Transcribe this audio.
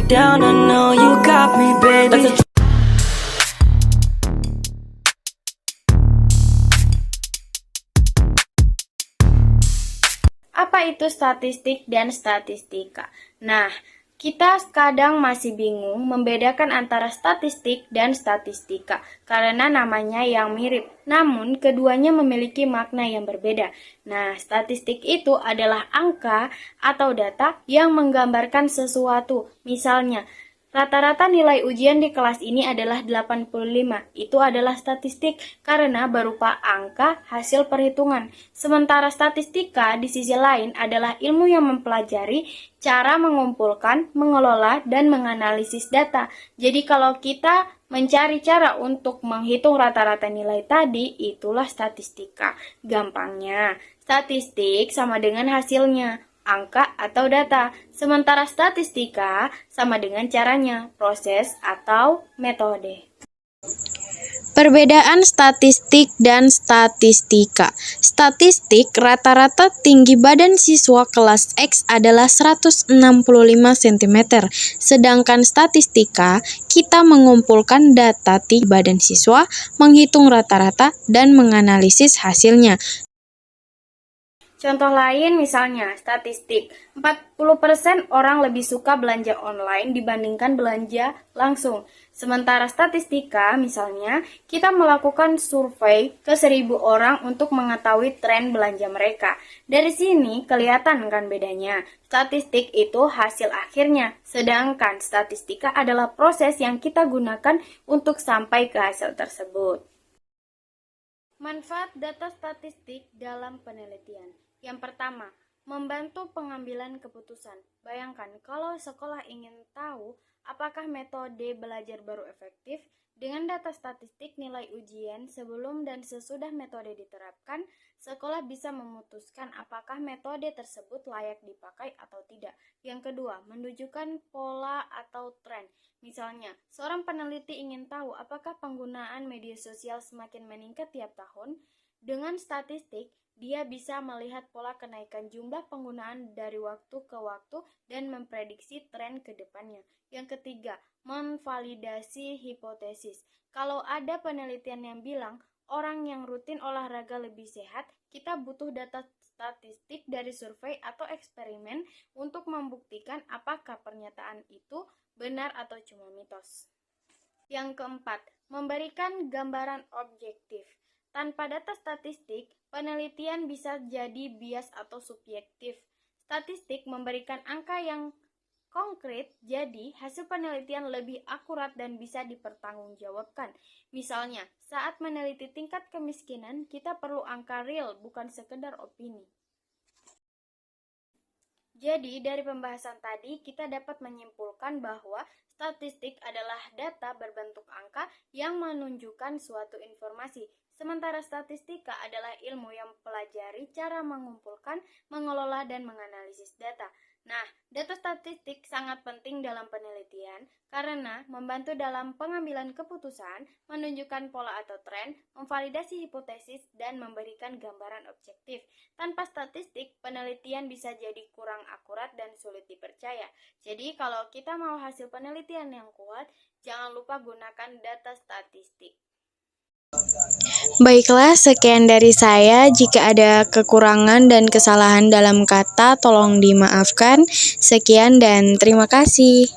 down, I know you got me, baby. Apa itu statistik dan statistika? Nah, kita kadang masih bingung membedakan antara statistik dan statistika karena namanya yang mirip, namun keduanya memiliki makna yang berbeda. Nah, statistik itu adalah angka atau data yang menggambarkan sesuatu. Misalnya, rata-rata nilai ujian di kelas ini adalah 85. Itu adalah statistik karena berupa angka hasil perhitungan. Sementara statistika di sisi lain adalah ilmu yang mempelajari cara mengumpulkan, mengelola, dan menganalisis data. Jadi kalau kita mencari cara untuk menghitung rata-rata nilai tadi, itulah statistika. Gampangnya, statistik sama dengan hasilnya, angka atau data. Sementara statistika sama dengan caranya, proses atau metode. Perbedaan statistik dan statistika. Statistik, rata-rata tinggi badan siswa kelas X adalah 165 cm. Sedangkan statistika, kita mengumpulkan data tinggi badan siswa, menghitung rata-rata, dan menganalisis hasilnya. Contoh lain misalnya, statistik. 40% orang lebih suka belanja online dibandingkan belanja langsung. Sementara statistika, misalnya, kita melakukan survei ke 1.000 orang untuk mengetahui tren belanja mereka. Dari sini kelihatan kan bedanya. Statistik itu hasil akhirnya, sedangkan statistika adalah proses yang kita gunakan untuk sampai ke hasil tersebut. Manfaat data statistik dalam penelitian. Yang pertama, membantu pengambilan keputusan. Bayangkan kalau sekolah ingin tahu apakah metode belajar baru efektif, dengan data statistik nilai ujian sebelum dan sesudah metode diterapkan, sekolah bisa memutuskan apakah metode tersebut layak dipakai atau tidak. Yang kedua, menunjukkan pola atau tren. Misalnya, seorang peneliti ingin tahu apakah penggunaan media sosial semakin meningkat tiap tahun. Dengan statistik, dia bisa melihat pola kenaikan jumlah penggunaan dari waktu ke waktu dan memprediksi tren ke depannya. Yang ketiga, memvalidasi hipotesis. Kalau ada penelitian yang bilang orang yang rutin olahraga lebih sehat, kita butuh data statistik dari survei atau eksperimen untuk membuktikan apakah pernyataan itu benar atau cuma mitos. Yang keempat, memberikan gambaran objektif. Tanpa data statistik, penelitian bisa jadi bias atau subjektif. Statistik memberikan angka yang konkret, jadi hasil penelitian lebih akurat dan bisa dipertanggungjawabkan. Misalnya, saat meneliti tingkat kemiskinan, kita perlu angka real, bukan sekedar opini. Jadi, dari pembahasan tadi, kita dapat menyimpulkan bahwa statistik adalah data berbentuk angka yang menunjukkan suatu informasi. Sementara statistika adalah ilmu yang mempelajari cara mengumpulkan, mengelola, dan menganalisis data. Nah, data statistik sangat penting dalam penelitian karena membantu dalam pengambilan keputusan, menunjukkan pola atau tren, memvalidasi hipotesis, dan memberikan gambaran objektif. Tanpa statistik, penelitian bisa jadi kurang akurat dan sulit dipercaya. Jadi, kalau kita mau hasil penelitian yang kuat, jangan lupa gunakan data statistik. Baiklah, sekian dari saya. Jika ada kekurangan dan kesalahan dalam kata, tolong dimaafkan. Sekian dan terima kasih.